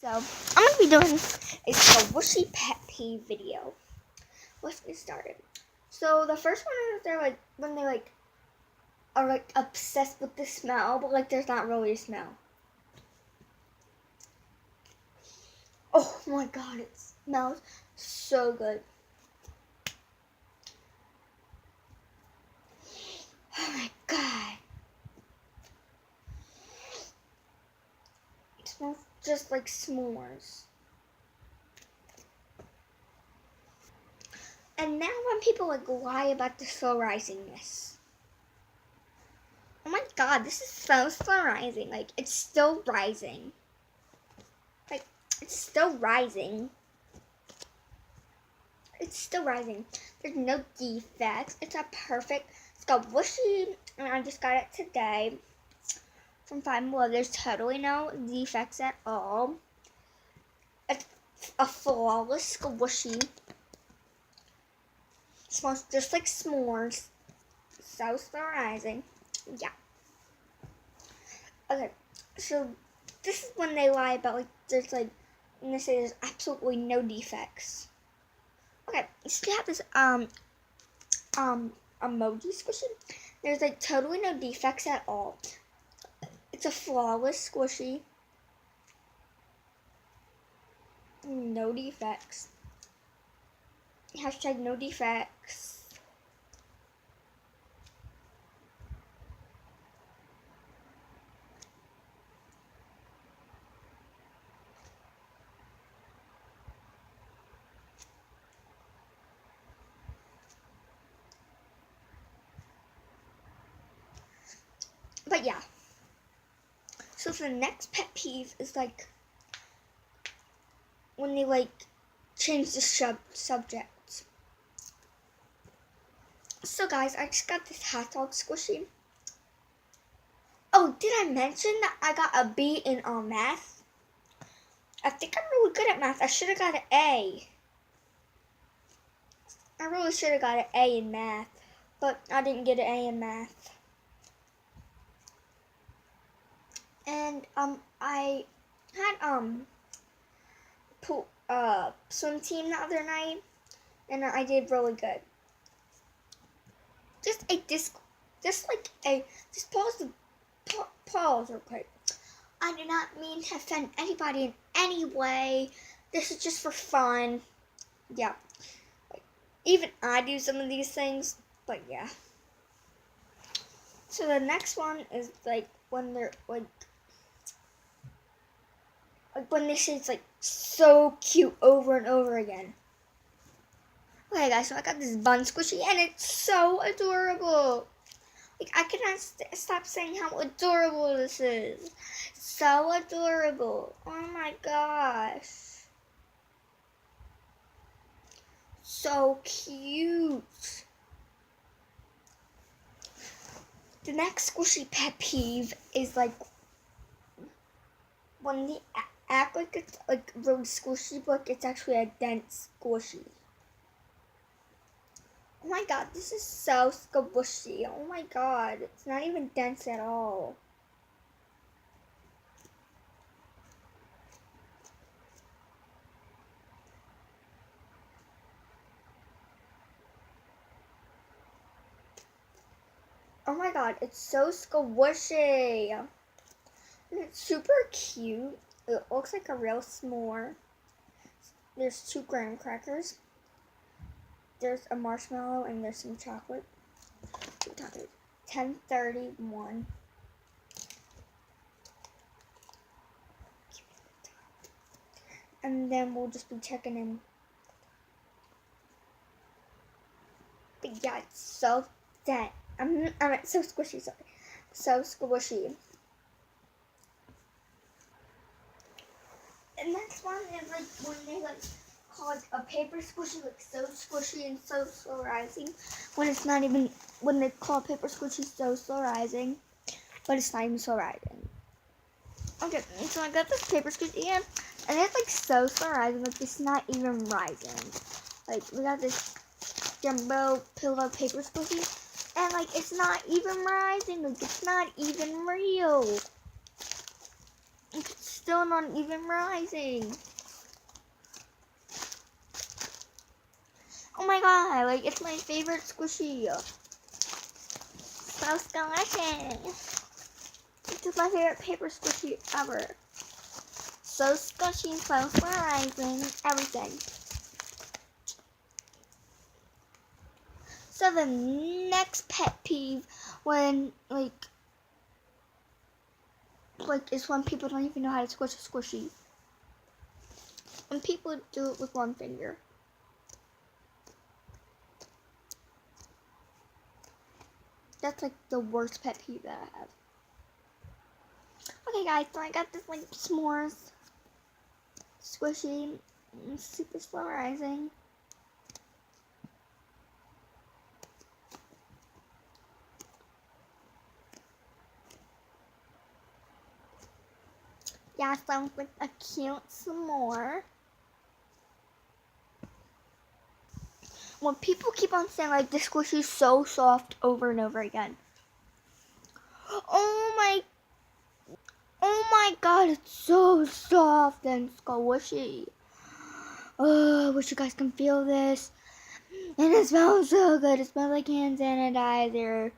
So, I'm going to be doing a squishy pet peeve video. Let's get started. So, the first one is when they are obsessed with the smell, but there's not really a smell. Oh my god, it smells so good. Oh my god. It smells just like s'mores. And now when people lie about the slow risingness. Oh my god, this is so slow rising. It's still rising. It's still rising. It's still rising. There's no defects. It's a perfect squishy, and I just got it today from Five Below. There's totally no defects at all. It's a flawless squishy. It smells just like s'mores. So slow rising. Yeah. Okay, so this is when they lie about when they say there's absolutely no defects. Okay, so you have this emoji squishy. There's totally no defects at all. It's a flawless squishy. No defects. Hashtag no defects. But yeah. So the next pet peeve is when they change the subject. So guys, I just got this hot dog squishy. Oh, did I mention that I got a B in math? I think I'm really good at math. I should have got an A. I really should have got an A in math, but I didn't get an A in math. And I had swim team the other night, and I did really good. Just pause real quick. I do not mean to offend anybody in any way. This is just for fun. Yeah. Even I do some of these things, but yeah. So the next one is when they're when they say it's so cute over and over again. Okay guys, so I got this bun squishy and it's so adorable. I cannot stop saying how adorable this is. So adorable. Oh my gosh. So cute. The next squishy pet peeve is when they act like it's really squishy, but it's actually a dense squishy. Oh my god, this is so squishy. Oh my god, it's not even dense at all. Oh my god, it's so squishy. It's super cute. It looks like a real s'more. There's 2 graham crackers. There's a marshmallow and there's some chocolate. 10:31. And then we'll just be checking in. But yeah, it's so dense. I'm so squishy, sorry. So squishy. The next one is when they call a paper squishy so squishy and so slow rising, when it's not even, when they call paper squishy so slow rising, but it's not even slow rising. Okay, so I got this paper squishy and it's so slow rising, it's not even rising. We got this jumbo pillow paper squishy, and it's not even rising, it's not even real. It's still not even rising. Oh my god, like it's my favorite squishy. So delicious. This is my favorite paper squishy ever. So squishy, so rising, everything. So the next pet peeve when like is when people don't even know how to squish a squishy. When people do it with one finger. That's like the worst pet peeve that I have. Okay guys, so I got this like s'mores squishy, super slow rising. Yeah, sounds like a cute s'more. When people keep on saying like this squishy is so soft over and over again. Oh my god, it's so soft and squishy. Oh, I wish you guys can feel this. And it smells so good. It smells like hand sanitizer.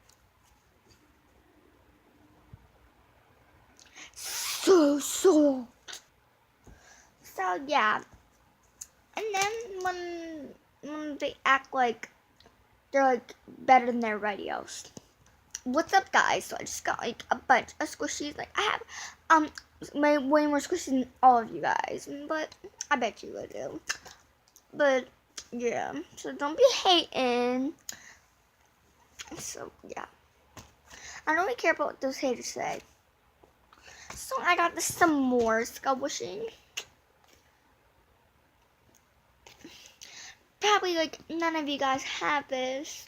So soft. So yeah. And then when they act like they're like better than their radios. What's up guys? So I just got like a bunch of squishies. Like I have way more squishies than all of you guys. But I bet you would do. But yeah. So don't be hating. So yeah. I don't really care about what those haters say. So I got some more squishing. Probably like none of you guys have this.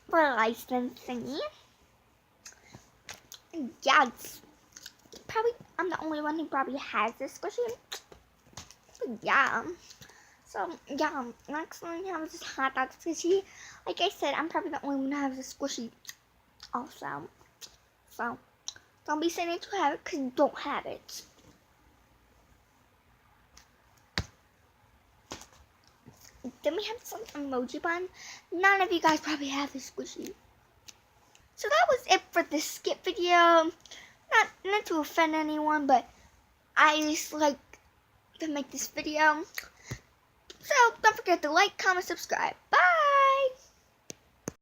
For licensing. Yeah, probably I'm the only one who probably has this squishy. But yeah. So yeah, next one we have this hot dog squishy. Like I said, I'm probably the only one who has this squishy also. So don't be saying that you have it because you don't have it. Then we have some emoji bun. None of you guys probably have this squishy. So that was it for this skip video. Not to offend anyone, but I just like to make this video. So don't forget to like, comment, subscribe. Bye!